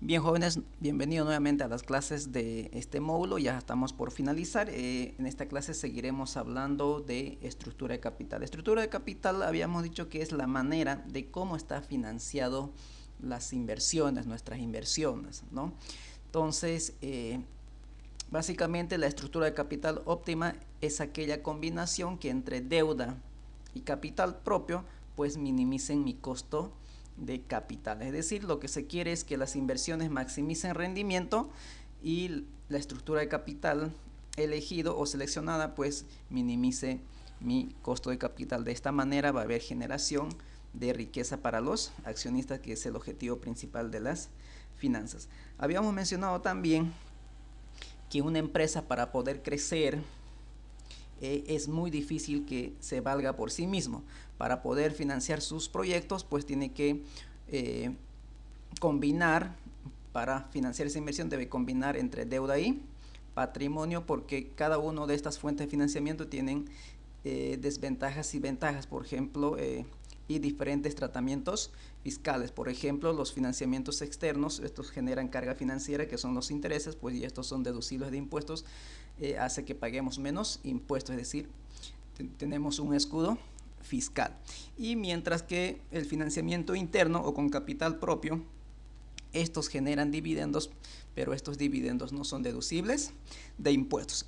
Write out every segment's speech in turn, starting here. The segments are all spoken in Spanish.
Bien, jóvenes, bienvenidos nuevamente a las clases de este módulo. Ya estamos por finalizar. En esta clase seguiremos hablando de estructura de capital. Estructura de capital habíamos dicho que es la manera de cómo está financiado las inversiones, nuestras inversiones, ¿no? Entonces, básicamente la estructura de capital óptima es aquella combinación que entre deuda y capital propio pues minimicen mi costo de capital. Es decir, lo que se quiere es que las inversiones maximicen rendimiento y la estructura de capital elegido o seleccionada pues minimice mi costo de capital. De esta manera va a haber generación de riqueza para los accionistas, que es el objetivo principal de las finanzas. Habíamos mencionado también que una empresa, para poder crecer, es muy difícil que se valga por sí mismo. Para poder financiar sus proyectos pues tiene que combinar, para financiar esa inversión debe combinar entre deuda y patrimonio, porque cada una de estas fuentes de financiamiento tienen desventajas y ventajas. Por ejemplo, y diferentes tratamientos fiscales. Por ejemplo, los financiamientos externos, estos generan carga financiera, que son los intereses, pues, y estos son deducibles de impuestos, hace que paguemos menos impuestos, es decir, tenemos un escudo fiscal. Y mientras que el financiamiento interno o con capital propio, estos generan dividendos, pero estos dividendos no son deducibles de impuestos.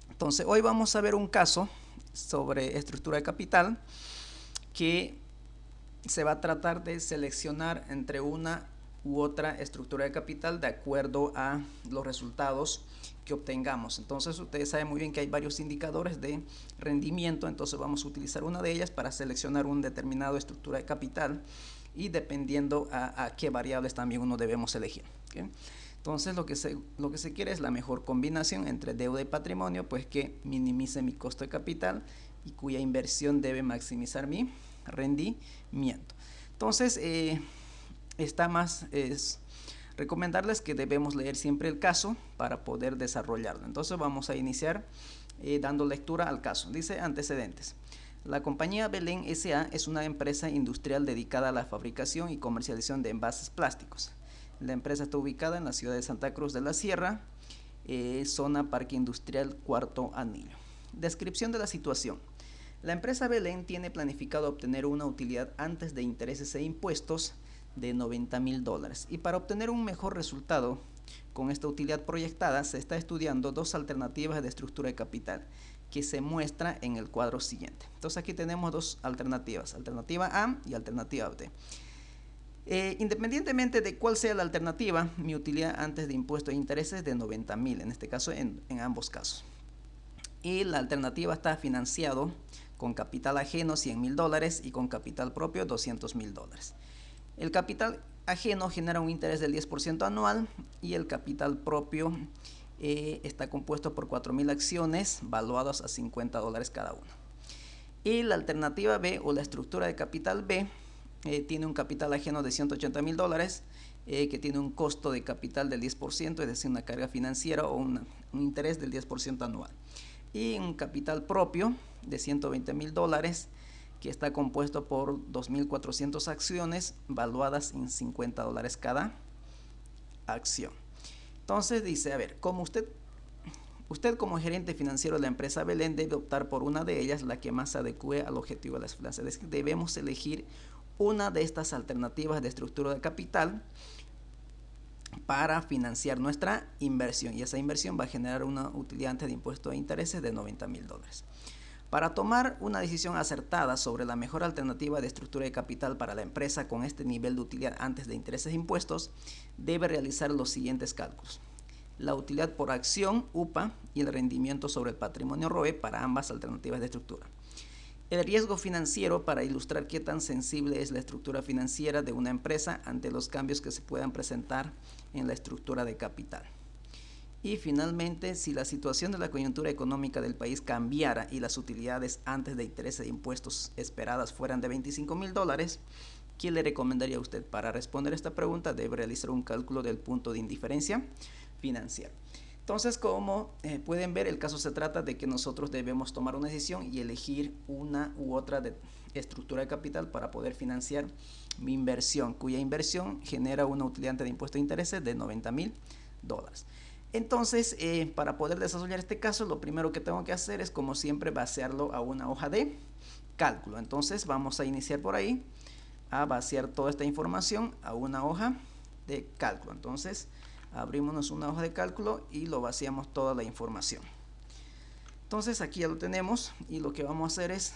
Entonces, hoy vamos a ver un caso sobre estructura de capital que se va a tratar de seleccionar entre una u otra estructura de capital de acuerdo a los resultados que obtengamos. Entonces ustedes saben muy bien que hay varios indicadores de rendimiento, entonces vamos a utilizar una de ellas para seleccionar una determinada estructura de capital, y dependiendo a qué variables también uno debemos elegir, ¿okay? Entonces lo que se quiere es la mejor combinación entre deuda y patrimonio, pues que minimice mi costo de capital y cuya inversión debe maximizar mi rendimiento. Entonces, está más es recomendarles que debemos leer siempre el caso para poder desarrollarlo. Entonces vamos a iniciar dando lectura al caso. Dice: antecedentes. La compañía Belén S.A. es una empresa industrial dedicada a la fabricación y comercialización de envases plásticos. La empresa está ubicada en la ciudad de Santa Cruz de la Sierra, zona Parque Industrial Cuarto Anillo. Descripción de la situación. La empresa Belén tiene planificado obtener una utilidad antes de intereses e impuestos de $90,000, y para obtener un mejor resultado con esta utilidad proyectada se está estudiando dos alternativas de estructura de capital, que se muestra en el cuadro siguiente. Entonces aquí tenemos dos alternativas, alternativa A y alternativa B. Independientemente de cuál sea la alternativa, mi utilidad antes de impuestos e intereses es de 90,000, en este caso, en ambos casos. Y la alternativa está financiado con capital ajeno $100,000 y con capital propio $200,000. El capital ajeno genera un interés del 10% anual, y el capital propio está compuesto por 4,000 acciones valuadas a $50 cada una. Y la alternativa B, o la estructura de capital B, tiene un capital ajeno de $180,000, que tiene un costo de capital del 10%, es decir, una carga financiera o un interés del 10% anual. Y un capital propio de $120,000, que está compuesto por 2,400 acciones valuadas en $50 cada acción. Entonces dice, a ver, como usted como gerente financiero de la empresa Belén debe optar por una de ellas, la que más se adecue al objetivo de las finanzas. Es decir, debemos elegir una de estas alternativas de estructura de capital para financiar nuestra inversión, y esa inversión va a generar una utilidad antes de impuestos e intereses de $90,000. Para tomar una decisión acertada sobre la mejor alternativa de estructura de capital para la empresa con este nivel de utilidad antes de intereses e impuestos, debe realizar los siguientes cálculos: la utilidad por acción, UPA, y el rendimiento sobre el patrimonio, ROE, para ambas alternativas de estructura. El riesgo financiero, para ilustrar qué tan sensible es la estructura financiera de una empresa ante los cambios que se puedan presentar en la estructura de capital. Y finalmente, si la situación de la coyuntura económica del país cambiara y las utilidades antes de intereses e impuestos esperadas fueran de $25,000, ¿qué le recomendaría a usted? Para responder esta pregunta debe realizar un cálculo del punto de indiferencia financiera. Entonces, como pueden ver, el caso se trata de que nosotros debemos tomar una decisión y elegir una u otra estructura de capital para poder financiar mi inversión, cuya inversión genera una utilidad de impuesto de intereses de $90,000. Entonces, para poder desarrollar este caso, lo primero que tengo que hacer es, como siempre, vaciarlo a una hoja de cálculo. Entonces, vamos a iniciar por ahí, a vaciar toda esta información a una hoja de cálculo. Entonces, abrimos una hoja de cálculo y lo vaciamos toda la información. Entonces, aquí ya lo tenemos y lo que vamos a hacer es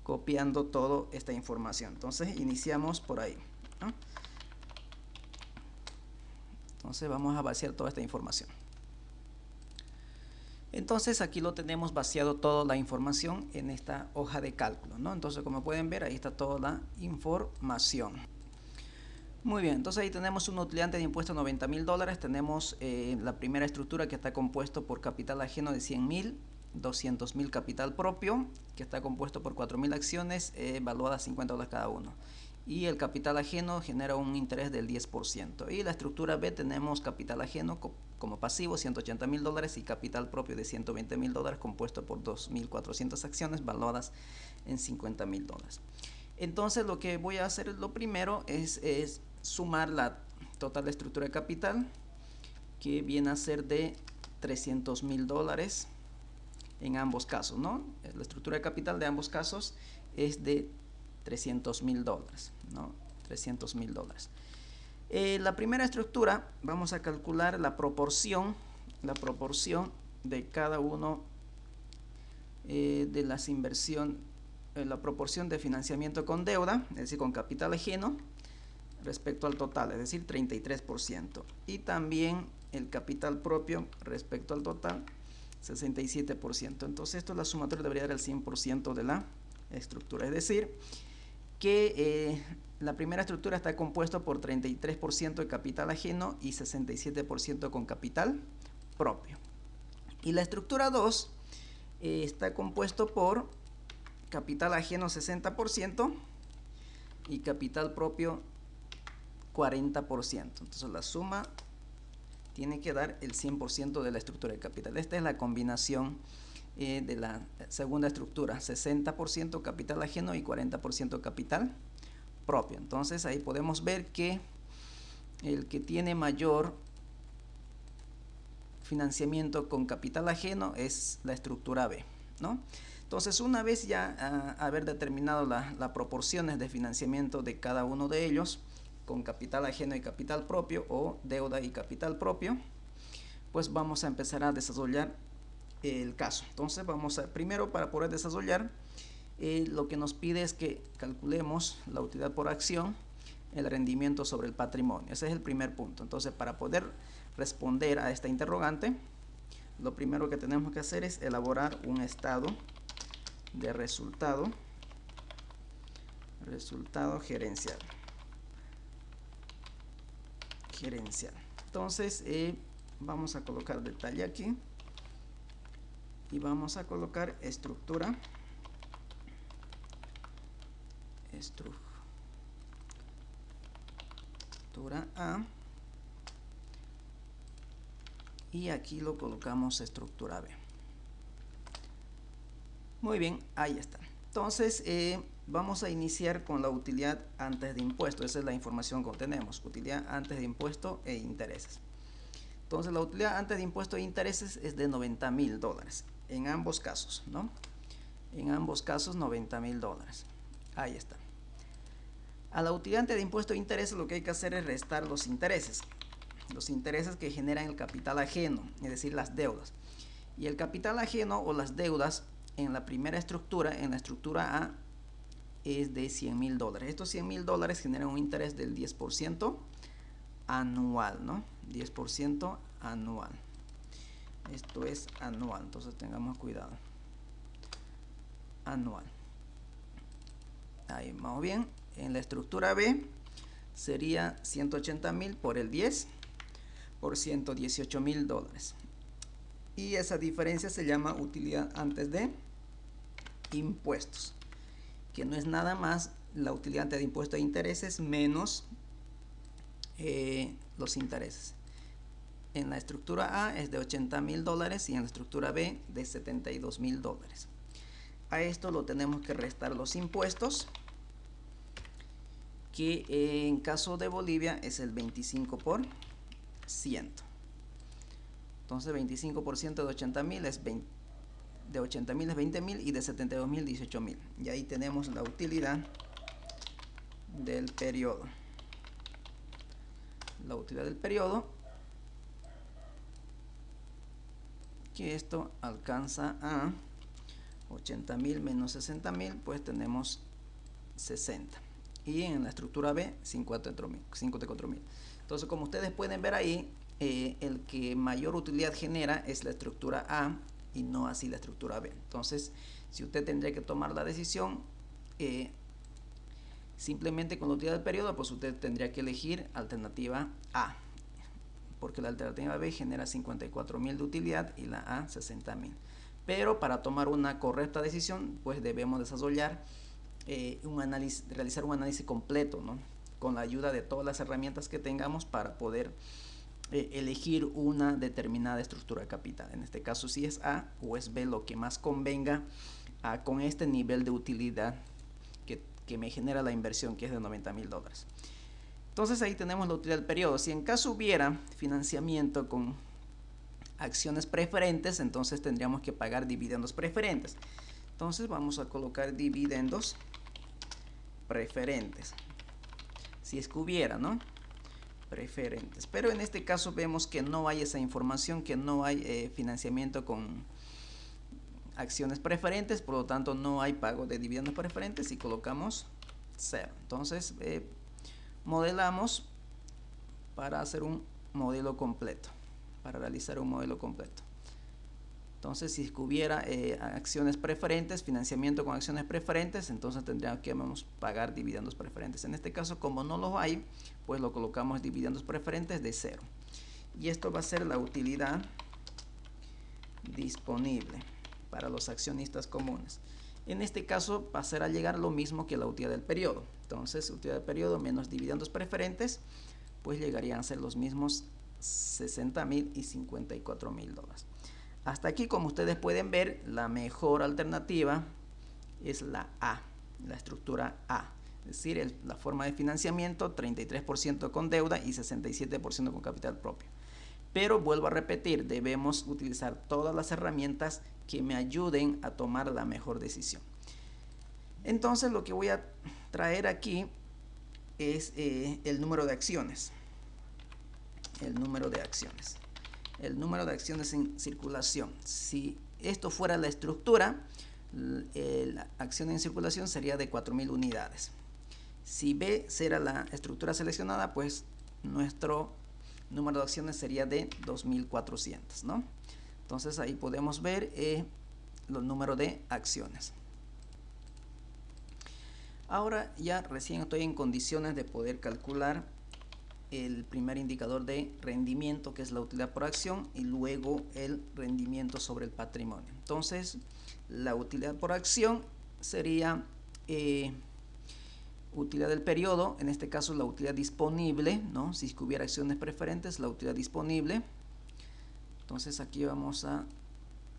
copiando toda esta información. Entonces, iniciamos por ahí, ¿no? Entonces vamos a vaciar toda esta información. Entonces aquí lo tenemos vaciado toda la información en esta hoja de cálculo, ¿no? Entonces, como pueden ver, ahí está toda la información. Muy bien, entonces ahí tenemos una utilidad de impuesto de $90,000. Tenemos la primera estructura, que está compuesto por capital ajeno de 100,000, 200,000 capital propio, que está compuesto por 4,000 acciones valuadas $50 cada uno. Y el capital ajeno genera un interés del 10%. Y la estructura B, tenemos capital ajeno como pasivo, $180,000, y capital propio de $120,000, compuesto por 2,400 acciones valuadas en $50,000. Entonces, lo que voy a hacer, lo primero es sumar la total estructura de capital, que viene a ser de $300,000 en ambos casos, ¿no? La estructura de capital de ambos casos es de $300,000, ¿no? $300,000. La primera estructura, vamos a calcular la proporción de cada uno de las inversiones, la proporción de financiamiento con deuda, es decir, con capital ajeno, respecto al total, es decir, 33%. Y también el capital propio respecto al total, 67%. Entonces, esto, la sumatoria debería dar el 100% de la estructura, es decir, que la primera estructura está compuesta por 33% de capital ajeno y 67% con capital propio. Y la estructura 2 está compuesto por capital ajeno 60% y capital propio 40%. Entonces, la suma tiene que dar el 100% de la estructura de capital. Esta es la combinación de la segunda estructura: 60% capital ajeno y 40% capital propio. Entonces, ahí podemos ver que el que tiene mayor financiamiento con capital ajeno es la estructura B, ¿no? Entonces, una vez ya haber determinado las proporciones de financiamiento de cada uno de ellos, con capital ajeno y capital propio, o deuda y capital propio, pues vamos a empezar a desarrollar el caso. Entonces, primero, para poder desarrollar, lo que nos pide es que calculemos la utilidad por acción, el rendimiento sobre el patrimonio. Ese es el primer punto. Entonces, para poder responder a esta interrogante, lo primero que tenemos que hacer es elaborar un estado de resultado gerencial. Entonces, vamos a colocar detalle aquí y vamos a colocar estructura A, y aquí lo colocamos estructura B. Muy bien, ahí está. Entonces, vamos a iniciar con la utilidad antes de impuesto. Esa es la información que tenemos: utilidad antes de impuesto e intereses. Entonces, la utilidad antes de impuesto e intereses es de $90,000 en ambos casos, ¿no? En ambos casos, $90,000. Ahí está. A la utilidad antes de impuesto e intereses, lo que hay que hacer es restar los intereses que generan el capital ajeno, es decir, las deudas. Y el capital ajeno o las deudas en la primera estructura, en la estructura A, es de $100,000. Estos $100,000 generan un interés del 10% anual, ¿no? 10% anual. Esto es anual, entonces tengamos cuidado. Anual. Ahí vamos bien. En la estructura B sería 180,000 por el 10 por $118,000. Y esa diferencia se llama utilidad antes de impuestos, que no es nada más la utilidad antes de impuestos e intereses menos los intereses. En la estructura A es de $80,000 y en la estructura B de $72,000. A esto lo tenemos que restar los impuestos, que en caso de Bolivia es el 25%. Entonces 25% de 80.000 es 20, de 80.000 es 20.000 y de 72.000 18.000. Y ahí tenemos la utilidad del periodo. La utilidad del periodo, que esto alcanza a 80.000 menos 60.000, pues tenemos 60. Y en la estructura B 54.000. Entonces, como ustedes pueden ver ahí, el que mayor utilidad genera es la estructura A y no así la estructura B. Entonces, si usted tendría que tomar la decisión, simplemente con la utilidad del periodo, pues usted tendría que elegir alternativa A, porque la alternativa B genera 54.000 de utilidad y la A 60.000. Pero para tomar una correcta decisión, pues debemos desarrollar realizar un análisis completo, ¿no? Con la ayuda de todas las herramientas que tengamos para poder elegir una determinada estructura de capital. En este caso, si es A o es B, lo que más convenga con este nivel de utilidad que me genera la inversión, que es de $90.000. Entonces ahí tenemos la utilidad del periodo. Si en caso hubiera financiamiento con acciones preferentes, entonces tendríamos que pagar dividendos preferentes. Entonces vamos a colocar dividendos preferentes. Si es que hubiera, ¿no? Preferentes. Pero en este caso vemos que no hay esa información, que no hay financiamiento con acciones preferentes, por lo tanto no hay pago de dividendos preferentes y colocamos 0. Entonces modelamos para hacer un modelo completo, para realizar un modelo completo. Entonces, si hubiera acciones preferentes, financiamiento con acciones preferentes, entonces tendríamos que pagar dividendos preferentes. En este caso, como no los hay, pues lo colocamos dividendos preferentes de 0. Y esto va a ser la utilidad disponible para los accionistas comunes. En este caso, pasará a llegar lo mismo que la utilidad del periodo. Entonces, utilidad del periodo menos dividendos preferentes, pues llegarían a ser los mismos 60.000 y $54.000. Hasta aquí, como ustedes pueden ver, la mejor alternativa es la A, la estructura A. Es decir, la forma de financiamiento, 33% con deuda y 67% con capital propio. Pero vuelvo a repetir, debemos utilizar todas las herramientas que me ayuden a tomar la mejor decisión. Entonces, lo que voy a traer aquí es el número de acciones. El número de acciones. El número de acciones en circulación. Si esto fuera la estructura, la acción en circulación sería de 4.000 unidades. Si B será la estructura seleccionada, pues nuestro número de acciones sería de 2.400, ¿no? Entonces ahí podemos ver los números de acciones. Ahora ya recién estoy en condiciones de poder calcular el primer indicador de rendimiento, que es la utilidad por acción, y luego el rendimiento sobre el patrimonio. Entonces, la utilidad por acción sería utilidad del periodo, en este caso la utilidad disponible, ¿no? Si hubiera acciones preferentes, la utilidad disponible. Entonces aquí vamos a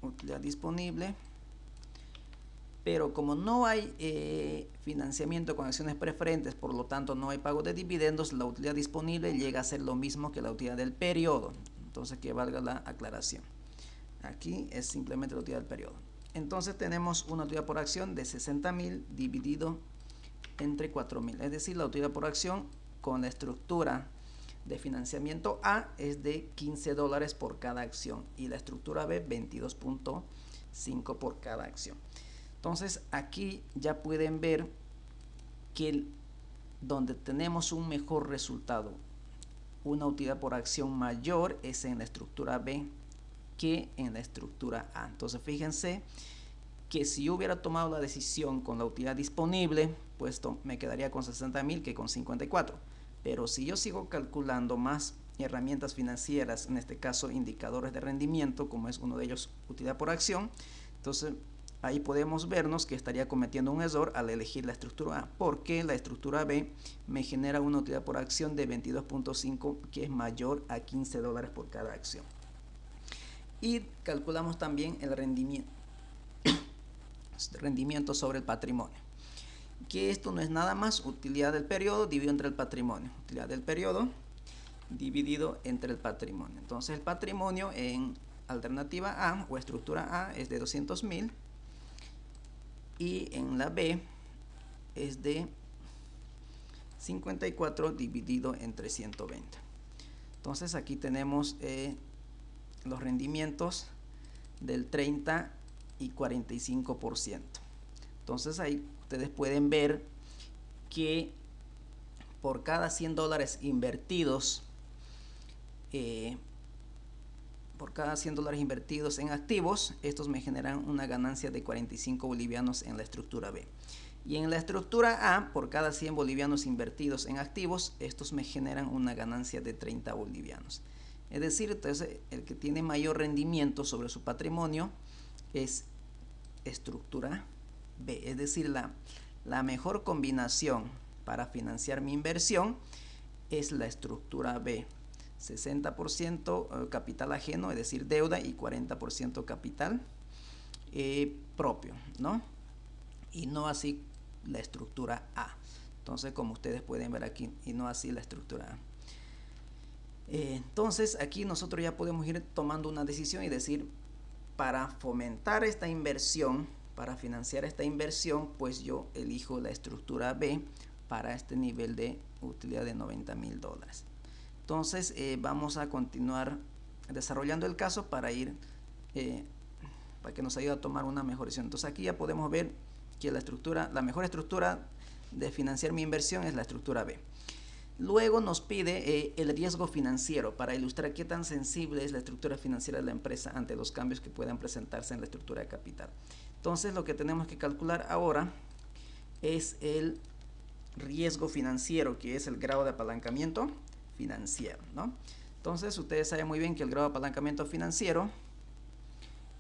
utilidad disponible. Pero como no hay financiamiento con acciones preferentes, por lo tanto no hay pago de dividendos, la utilidad disponible llega a ser lo mismo que la utilidad del periodo. Entonces que valga la aclaración. Aquí es simplemente la utilidad del periodo. Entonces tenemos una utilidad por acción de 60.000 dividido entre 4.000. Es decir, la utilidad por acción con la estructura de financiamiento A es de $15 por cada acción y la estructura B 22.5 por cada acción. Entonces aquí ya pueden ver que donde tenemos un mejor resultado, una utilidad por acción mayor, es en la estructura B que en la estructura A. Entonces fíjense que si yo hubiera tomado la decisión con la utilidad disponible, pues me quedaría con 60.000 que con 54. Pero si yo sigo calculando más herramientas financieras, en este caso indicadores de rendimiento, como es uno de ellos utilidad por acción, entonces ahí podemos vernos que estaría cometiendo un error al elegir la estructura A, porque la estructura B me genera una utilidad por acción de 22.5 que es mayor a $15 por cada acción. Y calculamos también el rendimiento rendimiento sobre el patrimonio. Que esto no es nada más utilidad del periodo dividido entre el patrimonio. Utilidad del periodo dividido entre el patrimonio. Entonces el patrimonio en alternativa A o estructura A es de 200.000 y en la B es de 54 dividido entre 120. Entonces aquí tenemos los rendimientos del 30 y 45%. Entonces ahí ustedes pueden ver que por cada $100 invertidos en activos, estos me generan una ganancia de 45 bolivianos en la estructura B. Y en la estructura A, por cada 100 bolivianos invertidos en activos, estos me generan una ganancia de 30 bolivianos. Es decir, entonces, el que tiene mayor rendimiento sobre su patrimonio es estructura B. Es decir, la mejor combinación para financiar mi inversión es la estructura B. 60% capital ajeno, es decir, deuda, y 40% capital propio, ¿no? Y no así la estructura A. Entonces, como ustedes pueden ver aquí, y no así la estructura A. Entonces, aquí nosotros ya podemos ir tomando una decisión y decir, para fomentar esta inversión, para financiar esta inversión, pues yo elijo la estructura B para este nivel de utilidad de $90.000. Entonces vamos a continuar desarrollando el caso para ir para que nos ayude a tomar una mejor decisión. Entonces aquí ya podemos ver que la mejor estructura de financiar mi inversión es la estructura B. Luego nos pide el riesgo financiero para ilustrar qué tan sensible es la estructura financiera de la empresa ante los cambios que puedan presentarse en la estructura de capital. Entonces lo que tenemos que calcular ahora es el riesgo financiero, que es el grado de apalancamiento financiero, ¿no? Entonces ustedes saben muy bien que el grado de apalancamiento financiero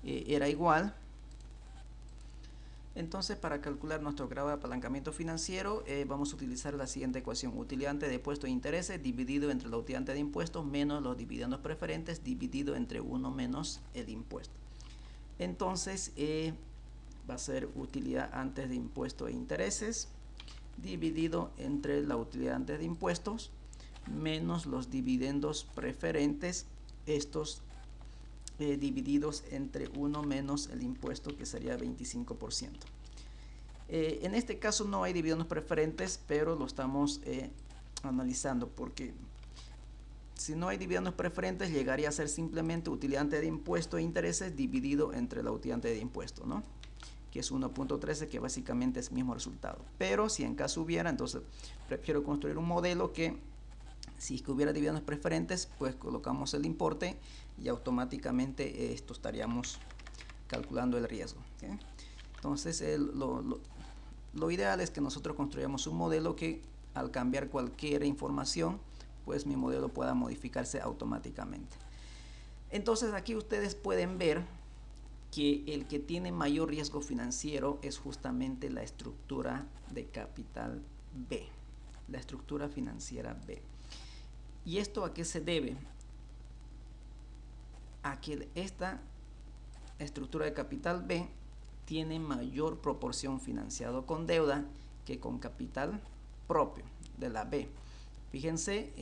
era igual. Entonces, para calcular nuestro grado de apalancamiento financiero, vamos a utilizar la siguiente ecuación: utilidad antes de impuestos e intereses dividido entre la utilidad antes de impuestos menos los dividendos preferentes dividido entre 1 menos el impuesto. Entonces va a ser utilidad antes de impuestos e intereses dividido entre la utilidad antes de impuestos menos los dividendos preferentes, estos divididos entre 1 menos el impuesto, que sería 25%. En este caso no hay dividendos preferentes, pero lo estamos analizando, porque si no hay dividendos preferentes llegaría a ser simplemente utilidad antes de impuestos e intereses dividido entre la utilidad antes de impuestos, ¿no? Que es 1.13, que básicamente es el mismo resultado. Pero si en caso hubiera, entonces prefiero construir un modelo que, si es que hubiera dividendos preferentes, pues colocamos el importe y automáticamente esto estaríamos calculando el riesgo, ¿okay? Entonces lo ideal es que nosotros construyamos un modelo que, al cambiar cualquier información, pues mi modelo pueda modificarse automáticamente. Entonces aquí ustedes pueden ver que el que tiene mayor riesgo financiero es justamente la estructura de capital B, la estructura financiera B. ¿Y esto a qué se debe? A que esta estructura de capital B tiene mayor proporción financiado con deuda que con capital propio de la B. Fíjense,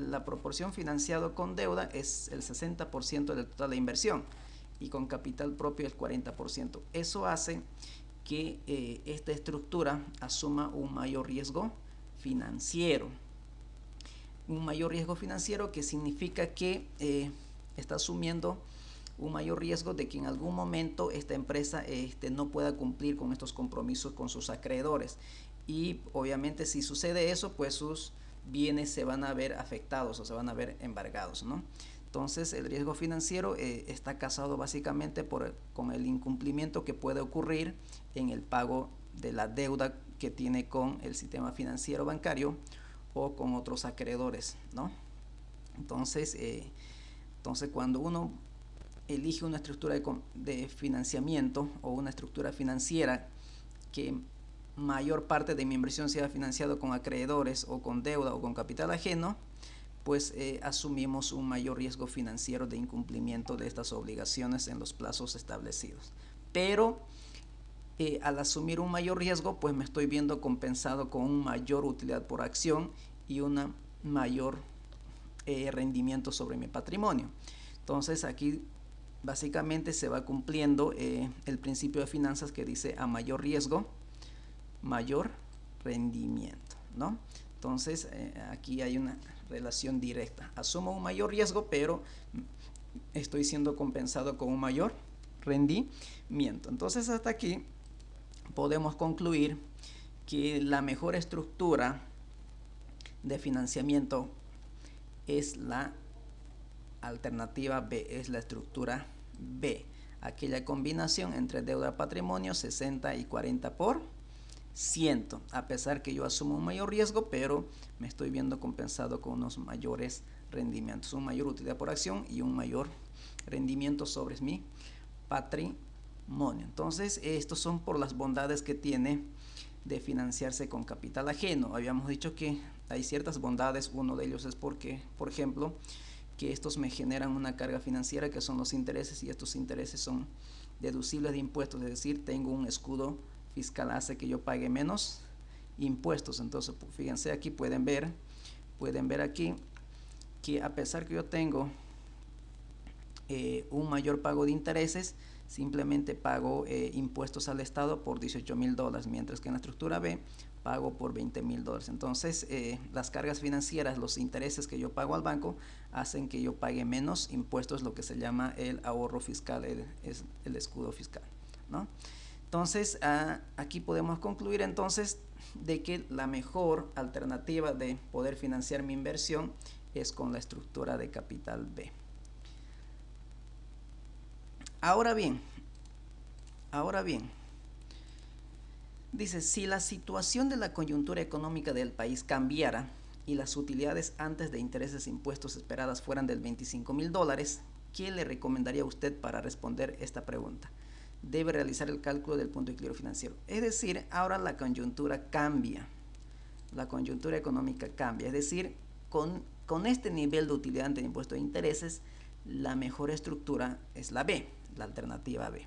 la proporción financiado con deuda es el 60% del total de inversión y con capital propio el 40%. Eso hace que esta estructura asuma un mayor riesgo financiero. Un mayor riesgo financiero, que significa que está asumiendo un mayor riesgo de que en algún momento esta empresa no pueda cumplir con estos compromisos con sus acreedores. Y obviamente, si sucede eso, pues sus bienes se van a ver afectados o se van a ver embargados, ¿no? Entonces el riesgo financiero está casado básicamente con el incumplimiento que puede ocurrir en el pago de la deuda que tiene con el sistema financiero bancario o con otros acreedores, ¿no? Entonces cuando uno elige una estructura de financiamiento o una estructura financiera que mayor parte de mi inversión sea financiado con acreedores o con deuda o con capital ajeno, pues asumimos un mayor riesgo financiero de incumplimiento de estas obligaciones en los plazos establecidos. Pero al asumir un mayor riesgo, pues me estoy viendo compensado con una mayor utilidad por acción y una mayor rendimiento sobre mi patrimonio. Entonces aquí básicamente se va cumpliendo el principio de finanzas que dice a mayor riesgo, mayor rendimiento, ¿no? Entonces aquí hay una relación directa. Asumo un mayor riesgo, pero estoy siendo compensado con un mayor rendimiento. Entonces hasta aquí podemos concluir que la mejor estructura de financiamiento es la alternativa B, es la estructura B, aquella combinación entre deuda patrimonio 60 y 40%, a pesar que yo asumo un mayor riesgo, pero me estoy viendo compensado con unos mayores rendimientos, una mayor utilidad por acción y un mayor rendimiento sobre mi patrimonio. Entonces, estos son por las bondades que tiene de financiarse con capital ajeno. Habíamos dicho que hay ciertas bondades, uno de ellos es porque, por ejemplo, que estos me generan una carga financiera que son los intereses, y estos intereses son deducibles de impuestos, es decir, tengo un escudo fiscal, hace que yo pague menos impuestos. Entonces, fíjense aquí, pueden ver aquí que a pesar que yo tengo un mayor pago de intereses, simplemente pago impuestos al Estado por $18,000, mientras que en la estructura B pago por $20,000. Entonces, las cargas financieras, los intereses que yo pago al banco, hacen que yo pague menos impuestos, lo que se llama el ahorro fiscal, es el escudo fiscal, ¿no? Entonces, aquí podemos concluir entonces de que la mejor alternativa de poder financiar mi inversión es con la estructura de capital B. Ahora bien, dice, si la situación de la coyuntura económica del país cambiara y las utilidades antes de intereses e impuestos esperadas fueran del $25,000, ¿qué le recomendaría a usted para responder esta pregunta? Debe realizar el cálculo del punto de equilibrio financiero. Es decir, ahora la coyuntura cambia, la coyuntura económica cambia, es decir, con este nivel de utilidad ante el impuesto de intereses, la mejor estructura es la B, la alternativa B,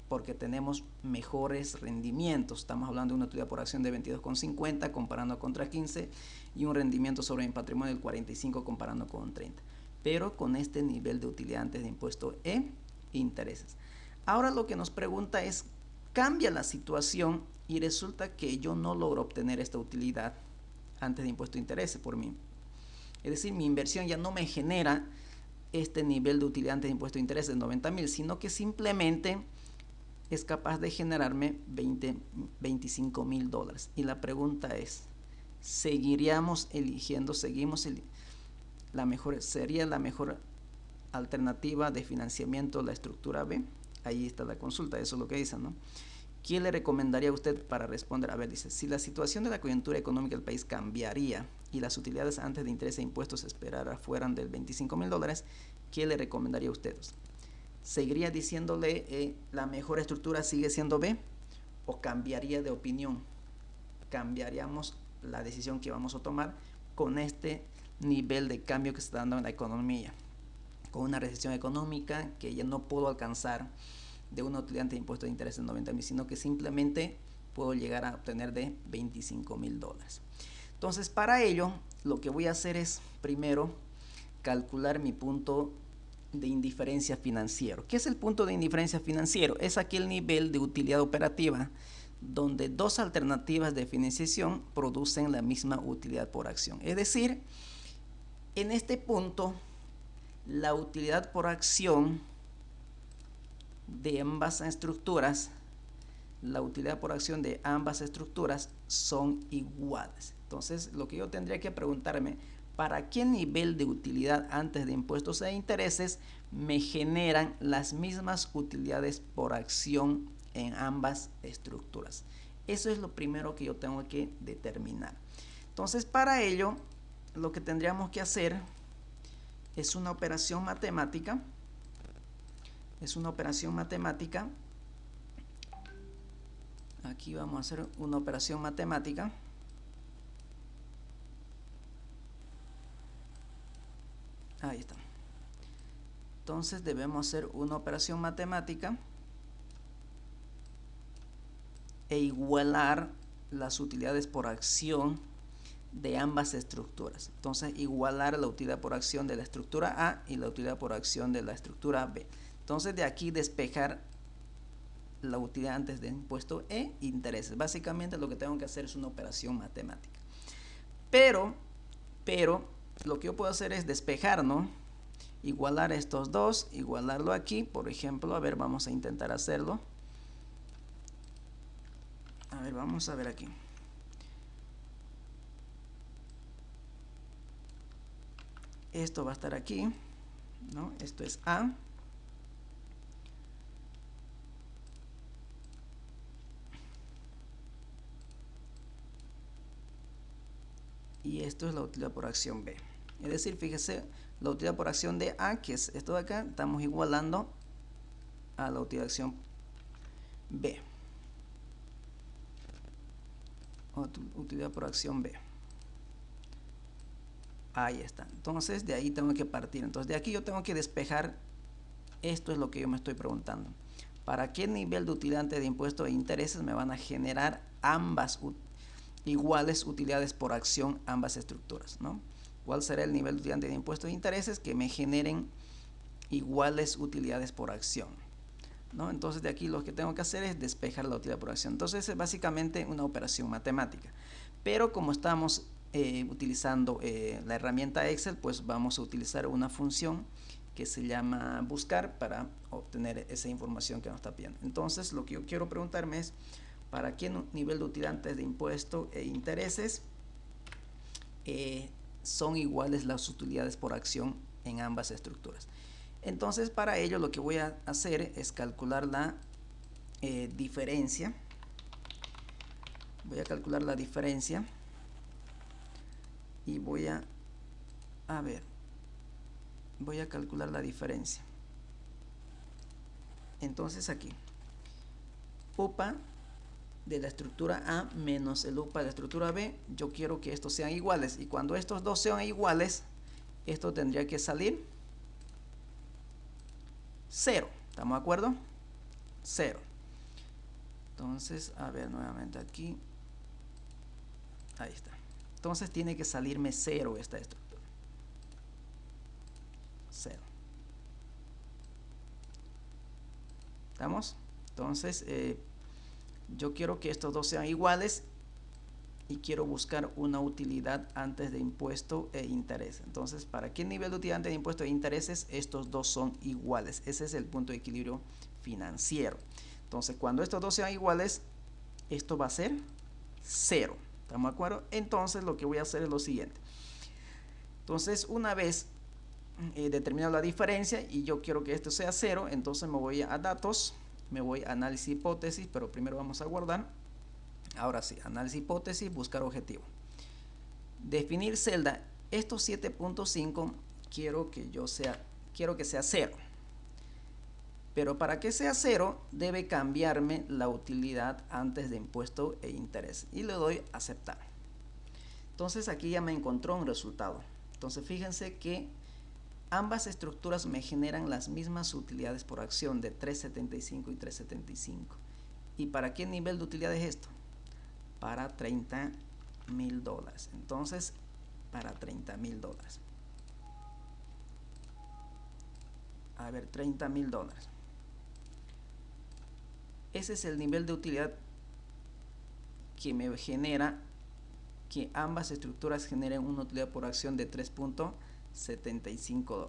porque tenemos mejores rendimientos. Estamos hablando de una utilidad por acción de 22,50 comparando contra 15 y un rendimiento sobre mi patrimonio del 45 comparando con 30, pero con este nivel de utilidad antes de impuesto e intereses. Ahora lo que nos pregunta es, cambia la situación y resulta que yo no logro obtener esta utilidad antes de impuesto de intereses por mí. Es decir, mi inversión ya no me genera este nivel de utilidad antes de impuesto de intereses de 90,000, sino que simplemente es capaz de generarme $25,000. Y la pregunta es, ¿seguiríamos eligiendo, sería la mejor alternativa de financiamiento la estructura B? Ahí está la consulta, eso es lo que dicen, ¿no? ¿Qué le recomendaría a usted para responder? A ver, dice, si la situación de la coyuntura económica del país cambiaría y las utilidades antes de intereses e impuestos esperara fueran del $25,000, ¿qué le recomendaría a usted? ¿Seguiría diciéndole la mejor estructura sigue siendo B o cambiaría de opinión? Cambiaríamos la decisión que vamos a tomar con este nivel de cambio que se está dando en la economía, con una recesión económica que ya no puedo alcanzar de una utilidad de impuesto de interés de 90,000, sino que simplemente puedo llegar a obtener de $25,000. Entonces, para ello, lo que voy a hacer es primero calcular mi punto de indiferencia financiero. ¿Qué es el punto de indiferencia financiero? Es aquel nivel de utilidad operativa donde dos alternativas de financiación producen la misma utilidad por acción. Es decir, en este punto, la utilidad por acción de ambas estructuras, son iguales. Entonces, lo que yo tendría que preguntarme, ¿para qué nivel de utilidad antes de impuestos e intereses me generan las mismas utilidades por acción en ambas estructuras? Eso es lo primero que yo tengo que determinar. Entonces, para ello, lo que tendríamos que hacer es una operación matemática. Aquí vamos a hacer una operación matemática. Ahí está. Entonces debemos hacer una operación matemática e igualar las utilidades por acción de ambas estructuras. Entonces, igualar la utilidad por acción de la estructura A y la utilidad por acción de la estructura B. Entonces, de aquí despejar la utilidad antes de impuesto e intereses. Básicamente lo que tengo que hacer es una operación matemática. Pero lo que yo puedo hacer es despejar, ¿no? Igualar estos dos, igualarlo aquí, por ejemplo. A ver, vamos a intentar hacerlo. A ver, vamos a ver aquí. Esto va a estar aquí, ¿no? Esto es A. Y esto es la utilidad por acción B. Es decir, fíjese, la utilidad por acción de A, que es esto de acá, estamos igualando a la utilidad de acción B. Utilidad por acción B. Ahí está. Entonces, de ahí tengo que partir. Entonces, de aquí yo tengo que despejar. Esto es lo que yo me estoy preguntando. ¿Para qué nivel de utilidad antes de impuestos e intereses me van a generar ambas iguales utilidades por acción, ambas estructuras, ¿no? ¿Cuál será el nivel de utilidad antes de impuestos e intereses que me generen iguales utilidades por acción, ¿no? Entonces, de aquí lo que tengo que hacer es despejar la utilidad por acción. Entonces, es básicamente una operación matemática. Pero como estamos utilizando la herramienta Excel, pues vamos a utilizar una función que se llama buscar para obtener esa información que nos está pidiendo. Entonces, lo que yo quiero preguntarme es, ¿para qué nivel de utilidad antes de impuestos e intereses son iguales las utilidades por acción en ambas estructuras? Entonces, para ello lo que voy a hacer es calcular la diferencia. Voy a calcular la diferencia y voy a calcular la diferencia. Entonces, aquí UPA de la estructura A menos el UPA de la estructura B, yo quiero que estos sean iguales, y cuando estos dos sean iguales, esto tendría que salir 0. ¿Estamos de acuerdo? 0. Entonces, a ver nuevamente aquí. Ahí está. Entonces tiene que salirme 0 esta estructura. 0. ¿Estamos? Entonces, yo quiero que estos dos sean iguales y quiero buscar una utilidad antes de impuesto e interés. Entonces, ¿para qué nivel de utilidad antes de impuesto e intereses? Estos dos son iguales. Ese es el punto de equilibrio financiero. Entonces, cuando estos dos sean iguales, esto va a ser 0. ¿Estamos de acuerdo? Entonces, lo que voy a hacer es lo siguiente. Entonces, una vez determinado la diferencia y yo quiero que esto sea 0, entonces me voy a datos, me voy a análisis hipótesis, pero primero vamos a guardar. Ahora sí, análisis hipótesis, buscar objetivo. Definir celda. Estos 7.5 quiero que sea 0. Pero para que sea 0, debe cambiarme la utilidad antes de impuesto e interés. Y le doy aceptar. Entonces aquí ya me encontró un resultado. Entonces fíjense que ambas estructuras me generan las mismas utilidades por acción de 3.75 y 3.75. ¿Y para qué nivel de utilidad es esto? Para $30,000. Entonces, para $30,000. A ver, $30,000. Ese es el nivel de utilidad que me genera que ambas estructuras generen una utilidad por acción de $3.75.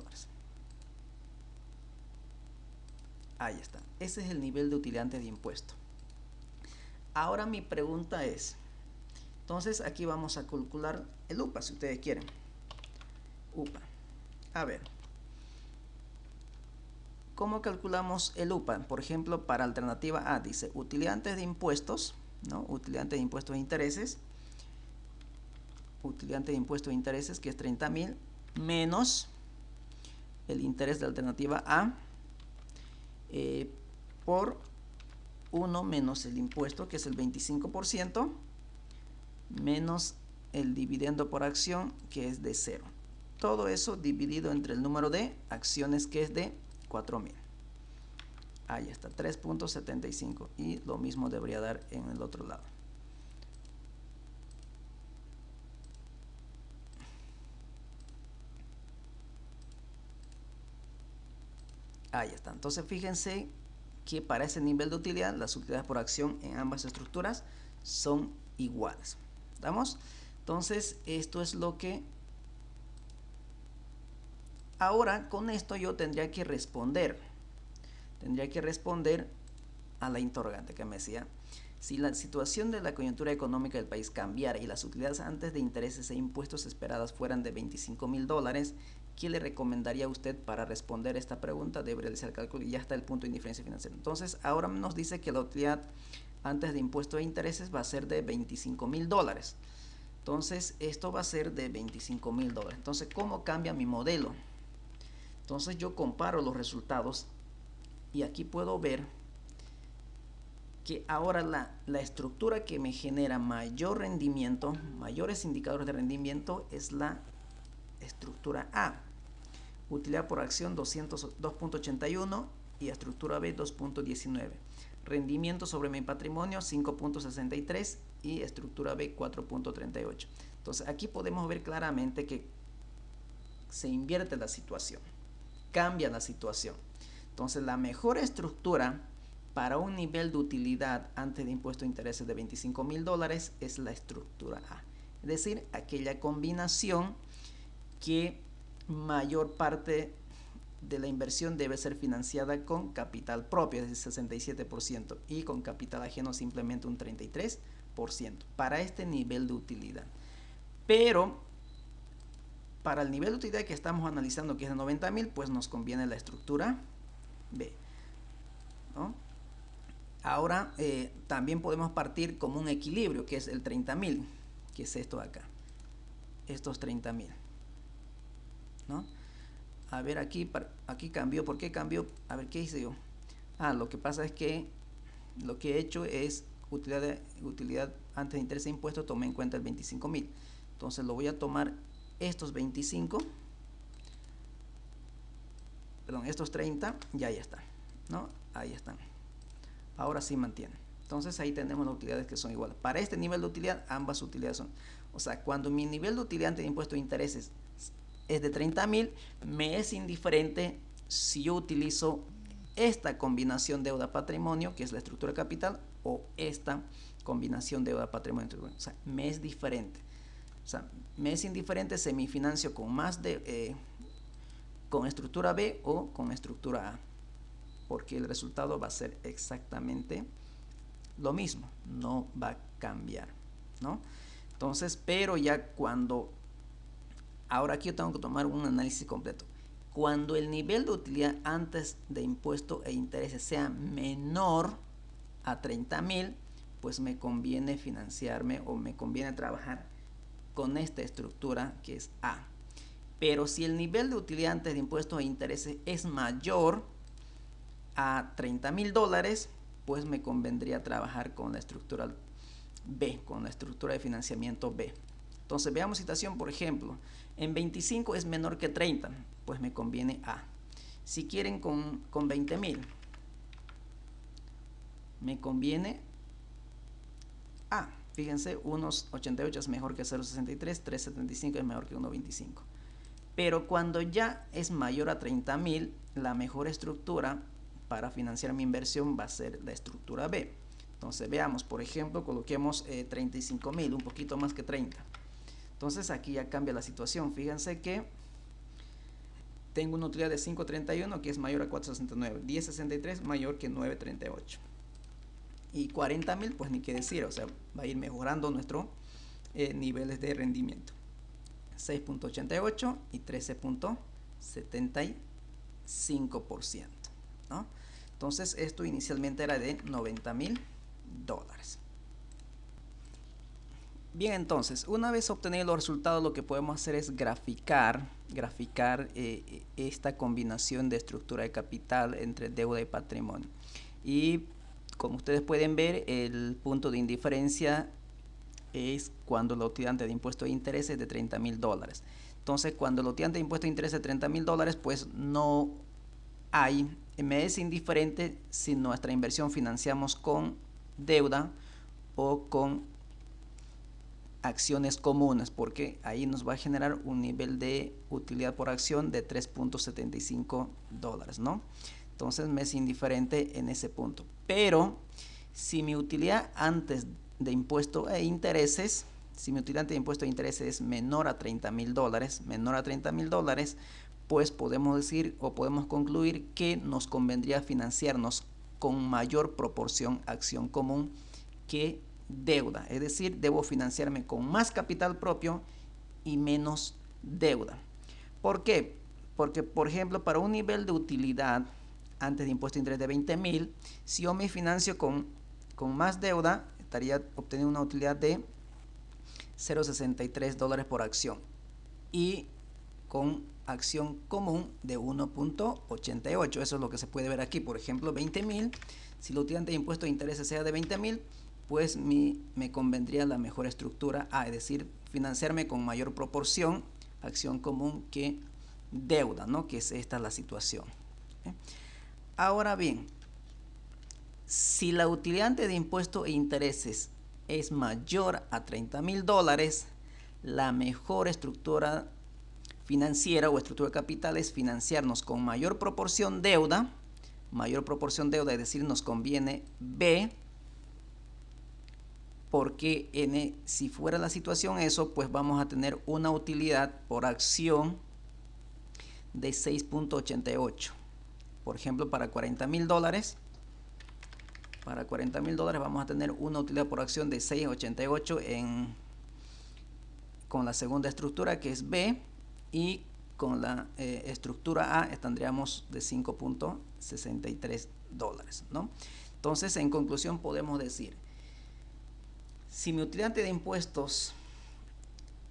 Ahí está. Ese es el nivel de utilidad antes de impuesto. Ahora mi pregunta es, entonces aquí vamos a calcular el UPA si ustedes quieren. UPA. A ver. ¿Cómo calculamos el UPA? Por ejemplo, para alternativa A dice utilidad antes de impuestos, ¿no? Utilidad antes de impuestos e intereses. Utilidad antes de impuestos e intereses, que es 30,000, menos el interés de alternativa A por 1 menos el impuesto, que es el 25%, menos el dividendo por acción, que es de 0. Todo eso dividido entre el número de acciones, que es de 4,000. Ahí está, 3.75 y lo mismo debería dar en el otro lado. Ahí está. Entonces fíjense que para ese nivel de utilidad, las utilidades por acción en ambas estructuras son iguales. ¿Estamos? Entonces esto es lo que... Ahora con esto yo tendría que responder. Tendría que responder a la interrogante que me decía. Si la situación de la coyuntura económica del país cambiara y las utilidades antes de intereses e impuestos esperadas fueran de $25,000, ¿qué le recomendaría a usted para responder esta pregunta? Debe realizar el cálculo y ya está el punto de indiferencia financiera. Entonces, ahora nos dice que la utilidad antes de impuestos e intereses va a ser de $25,000. Entonces, esto va a ser de $25,000. Entonces, ¿cómo cambia mi modelo? Entonces, yo comparo los resultados y aquí puedo ver que ahora la estructura que me genera mayor rendimiento, mayores indicadores de rendimiento, es la estructura A. Utilidad por acción 2.81 y estructura B 2.19. Rendimiento sobre mi patrimonio 5.63 y estructura B 4.38. Entonces aquí podemos ver claramente que se invierte la situación, cambia la situación. Entonces la mejor estructura para un nivel de utilidad antes de impuesto de intereses de $25,000 es la estructura A. Es decir, aquella combinación que mayor parte de la inversión debe ser financiada con capital propio, es decir, 67%, y con capital ajeno simplemente un 33% para este nivel de utilidad. Pero para el nivel de utilidad que estamos analizando, que es de 90,000, pues nos conviene la estructura B, ¿no? Ahora también podemos partir como un equilibrio, que es el 30,000, que es esto de acá, estos 30,000, ¿no? A ver, aquí cambió. ¿Por qué cambió? A ver, ¿qué hice yo? Lo que pasa es que lo que he hecho es utilidad antes de interés e impuestos, tomé en cuenta el 25,000. Entonces lo voy a tomar estos 25, perdón, estos 30, y ahí está, ¿no? Ahí están. Ahora sí mantiene. Entonces ahí tenemos las utilidades que son iguales. Para este nivel de utilidad, ambas utilidades son. O sea, cuando mi nivel de utilidad antes de impuesto de intereses es de 30,000, me es indiferente si yo utilizo esta combinación deuda-patrimonio, que es la estructura capital, o esta combinación deuda-patrimonio. O sea, me es diferente. O sea, me es indiferente si me financio con con estructura B o con estructura A, porque el resultado va a ser exactamente lo mismo, no va a cambiar, ¿no? Entonces, pero ya ahora aquí yo tengo que tomar un análisis completo. Cuando el nivel de utilidad antes de impuesto e intereses sea menor a 30,000, pues me conviene financiarme o me conviene trabajar con esta estructura que es A. Pero si el nivel de utilidad antes de impuestos e intereses es mayor a $30,000, pues me convendría trabajar con la estructura B, con la estructura de financiamiento B. Entonces veamos situación, por ejemplo, en 25 es menor que 30, pues me conviene A. Si quieren con 20,000, me conviene A. Fíjense, 1.88 es mejor que 0.63, 3.75 es mejor que 1.25. Pero cuando ya es mayor a 30,000, la mejor estructura para financiar mi inversión va a ser la estructura B. Entonces veamos, por ejemplo, coloquemos 35,000, un poquito más que 30. Entonces aquí ya cambia la situación. Fíjense que tengo una utilidad de 5.31 que es mayor a 4.69, 10.63 mayor que 9.38. Y 40,000, pues ni qué decir, o sea, va a ir mejorando nuestros niveles de rendimiento. 6.88 y 13.75%, ¿no? Entonces esto inicialmente era de $90,000. Bien, entonces una vez obtenido los resultados, lo que podemos hacer es graficar esta combinación de estructura de capital entre deuda y patrimonio. Y como ustedes pueden ver, el punto de indiferencia es cuando la utilidad antes de impuesto de interés es de $30,000. Entonces, cuando la utilidad antes de impuesto de interés es de $30,000, pues no hay me es indiferente si nuestra inversión financiamos con deuda o con acciones comunes, porque ahí nos va a generar un nivel de utilidad por acción de $3.75, ¿no? Entonces me es indiferente en ese punto. Pero si mi utilidad antes de impuesto e intereses, si mi utilidad antes de impuesto e intereses es menor a $30,000, pues podemos decir o podemos concluir que nos convendría financiarnos con mayor proporción acción común que deuda. Es decir, debo financiarme con más capital propio y menos deuda. ¿Por qué? Porque, por ejemplo, para un nivel de utilidad antes de impuesto de interés de 20,000, si yo me financio con más deuda, estaría obteniendo una utilidad de $0.63 por acción y con acción común de 1.88. Eso es lo que se puede ver aquí. Por ejemplo, 20,000, si la utilidad de impuesto de interés sea de 20,000, pues me convendría la mejor estructura A, es decir, financiarme con mayor proporción acción común que deuda, ¿no? Que es esta la situación. Ahora bien, si la utilidad de impuesto e intereses es mayor a $30,000, la mejor estructura financiera o estructura de capital es financiarnos con mayor proporción deuda, es decir, nos conviene B, porque si fuera la situación eso, pues vamos a tener una utilidad por acción de 6.88. Por ejemplo, para $40,000, vamos a tener una utilidad por acción de 6.88 con la segunda estructura, que es B, y con la estructura A tendríamos de $5.63, ¿no? Entonces, en conclusión, podemos decir, si mi utilidad de impuestos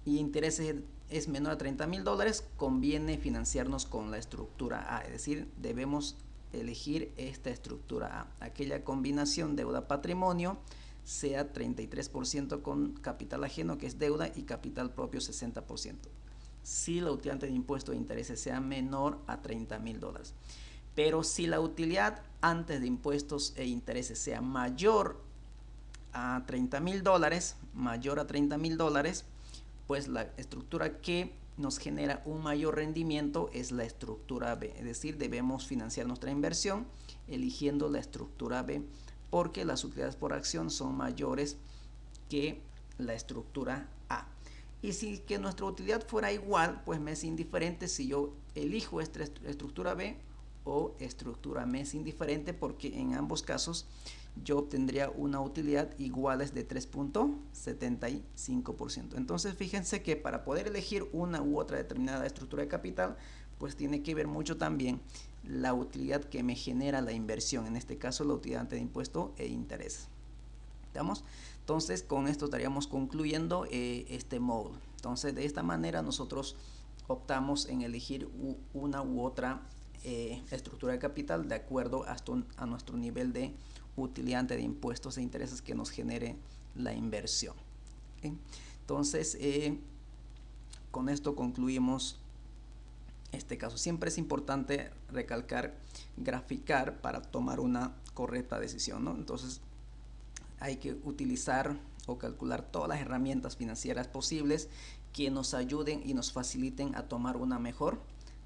y intereses es menor a $30,000, conviene financiarnos con la estructura A, es decir, debemos elegir esta estructura A, aquella combinación deuda-patrimonio sea 33% con capital ajeno, que es deuda, y capital propio 60%. Si la utilidad de impuesto de intereses sea menor a $30,000. Pero si la utilidad antes de impuestos e intereses sea mayor a $30,000, pues la estructura que nos genera un mayor rendimiento es la estructura B, es decir, debemos financiar nuestra inversión eligiendo la estructura B, porque las utilidades por acción son mayores que la estructura A. Y si que nuestra utilidad fuera igual, pues me es indiferente si yo elijo esta estructura B o estructura M, es indiferente porque en ambos casos yo obtendría una utilidad iguales de 3.75%. Entonces fíjense que para poder elegir una u otra determinada estructura de capital, pues tiene que ver mucho también la utilidad que me genera la inversión, en este caso la utilidad antes de impuesto e intereses. ¿Estamos? Entonces con esto estaríamos concluyendo este módulo. Entonces de esta manera nosotros optamos en elegir una u otra estructura de capital de acuerdo a nuestro nivel de utilidad de impuestos e intereses que nos genere la inversión. ¿Okay? Entonces con esto concluimos este caso. Siempre es importante recalcar, graficar para tomar una correcta decisión, ¿no? Entonces hay que utilizar o calcular todas las herramientas financieras posibles que nos ayuden y nos faciliten a tomar una mejor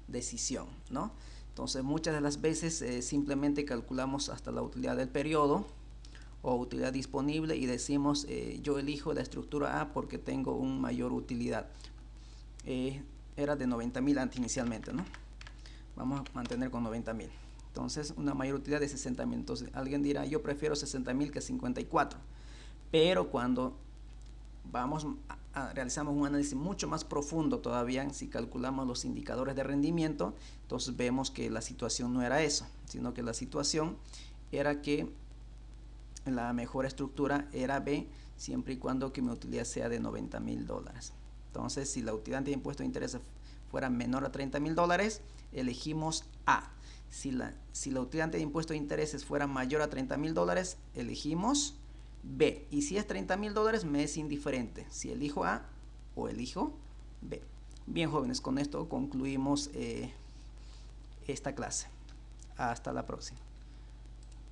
decisión, ¿no? Entonces muchas de las veces simplemente calculamos hasta la utilidad del periodo o utilidad disponible y decimos yo elijo la estructura A porque tengo una mayor utilidad. Era de 90,000 inicialmente, ¿no? Vamos a mantener con 90,000. Entonces una mayor utilidad de 60,000. Entonces alguien dirá yo prefiero 60,000 que 54. Pero cuando realizamos un análisis mucho más profundo todavía, si calculamos los indicadores de rendimiento, entonces vemos que la situación no era eso, sino que la situación era que la mejor estructura era B, siempre y cuando que mi utilidad sea de $90,000. Entonces si la utilidad de impuesto de interés fuera menor a $30,000, elegimos A. Si la utilidad de impuesto de intereses fuera mayor a $30,000, elegimos B. Y si es $30,000, me es indiferente si elijo A o elijo B. Bien, jóvenes, con esto concluimos esta clase. Hasta la próxima.